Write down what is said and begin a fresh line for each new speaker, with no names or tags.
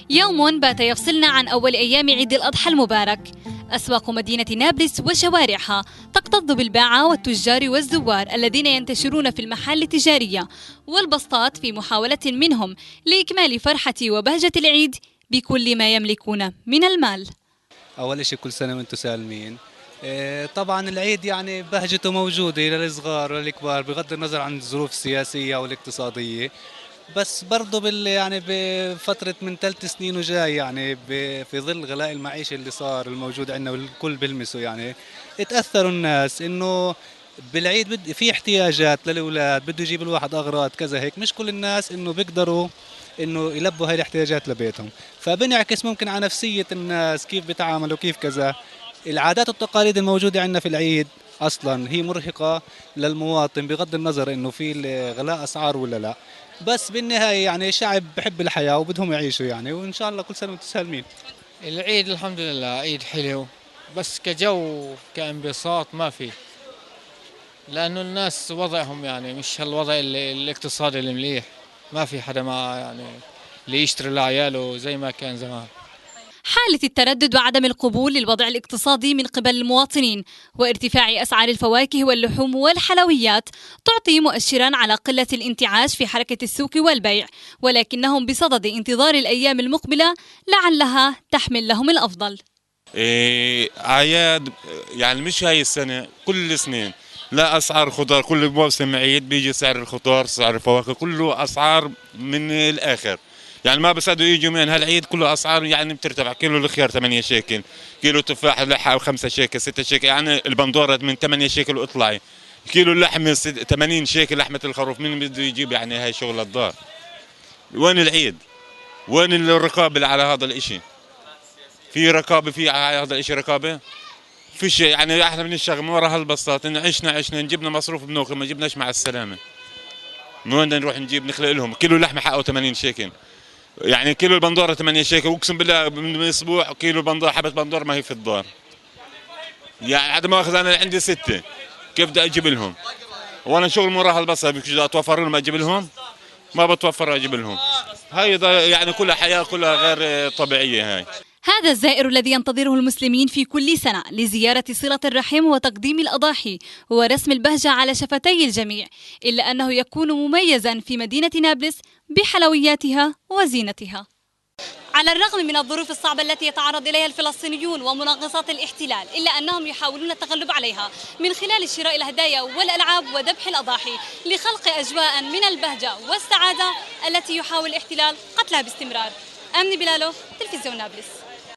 يوم بات يفصلنا عن أول أيام عيد الأضحى المبارك. أسواق مدينة نابلس وشوارعها تكتظ بالباعة والتجار والزوار الذين ينتشرون في المحال التجارية والبسطات في محاولة منهم لإكمال فرحة وبهجة العيد بكل ما يملكون من المال.
أول شيء كل سنة وأنتم سالمين. طبعا العيد يعني بهجته موجودة للصغار وللكبار بغض النظر عن الظروف السياسية والاقتصادية، بس برضه يعني بفترة من 3 سنين وجاي يعني في ظل غلاء المعيشة اللي صار الموجود عندنا والكل بيلمسه، يعني اتأثروا الناس إنه بالعيد في احتياجات للأولاد، بده يجيب الواحد أغراض كذا هيك، مش كل الناس إنه بيقدروا إنه يلبوا هاي الاحتياجات لبيتهم، فبنعكس ممكن على نفسية الناس كيف بيتعاملوا كيف كذا. العادات والتقاليد الموجودة عندنا في العيد أصلا هي مرهقة للمواطن بغض النظر إنه في غلاء أسعار ولا لا، بس بالنهاية يعني شعب بحب الحياة وبدهم يعيشوا يعني، وإن شاء الله كل سنة وانتم سالمين.
العيد الحمد لله عيد حلو، بس كجو كانبساط ما في، لأنه الناس وضعهم يعني مش هالوضع الاقتصادي المليح، ما في حدا ما يعني اللي يشتري لعياله زي ما كان زمان.
حالة التردد وعدم القبول للوضع الاقتصادي من قبل المواطنين وارتفاع أسعار الفواكه واللحوم والحلويات تعطي مؤشرا على قلة الانتعاش في حركة السوق والبيع، ولكنهم بصدد انتظار الأيام المقبلة لعلها تحمل لهم الأفضل.
أعياد يعني مش هاي السنة، كل سنين لا أسعار خضار، كل موسم عيد بيجي سعر الخضار سعر الفواكه كله أسعار من الآخر، يعني ما بصدقوا يجوا من هالعيد كله أسعار يعني بترتفع. كيلو الخيار 8 شيكل، كيلو تفاح لحة 5 شيكل 6 شيكل، يعني البندورة من 8 شيكل واطلعي، كيلو اللحمة 80 شيكل لحمة الخروف، مين بده يجيب يعني هاي شغل الدار؟ وين العيد؟ وين الرقابة على هذا الاشي؟ في رقابة في هذا الاشي رقابة؟ في شيء يعني احنا بنشتغل من وراء هالبساط، إن عشنا جبنا مصروف بنوخ ما جبناش مع السلامة. من وين بدنا نروح نجيب نخلق لهم؟ كيلو لحمة حقه 80 شيكل، يعني كيلو البندورة 8 شيكل، واقسم بالله من اسبوع كيلو البندورة حبة بندورة ما هي في الدار. يعني عاد ما اخذ انا عندي 6، كيف بدي اجيب لهم؟ وانا شغل من وراء هالبساط بدي اتوفر لهم اجيب لهم؟ ما بتوفر اجيب لهم. هاي يعني كلها حياة كلها غير طبيعية هاي.
هذا الزائر الذي ينتظره المسلمين في كل سنة لزيارة صلة الرحم وتقديم الأضاحي ورسم البهجة على شفتي الجميع، إلا أنه يكون مميزا في مدينة نابلس بحلوياتها وزينتها. على الرغم من الظروف الصعبة التي يتعرض إليها الفلسطينيون ومنغصات الاحتلال، إلا أنهم يحاولون التغلب عليها من خلال شراء الهدايا والألعاب وذبح الأضاحي لخلق أجواء من البهجة والسعادة التي يحاول الاحتلال قتلها باستمرار. أمني بلالو، تلفزيون نابلس.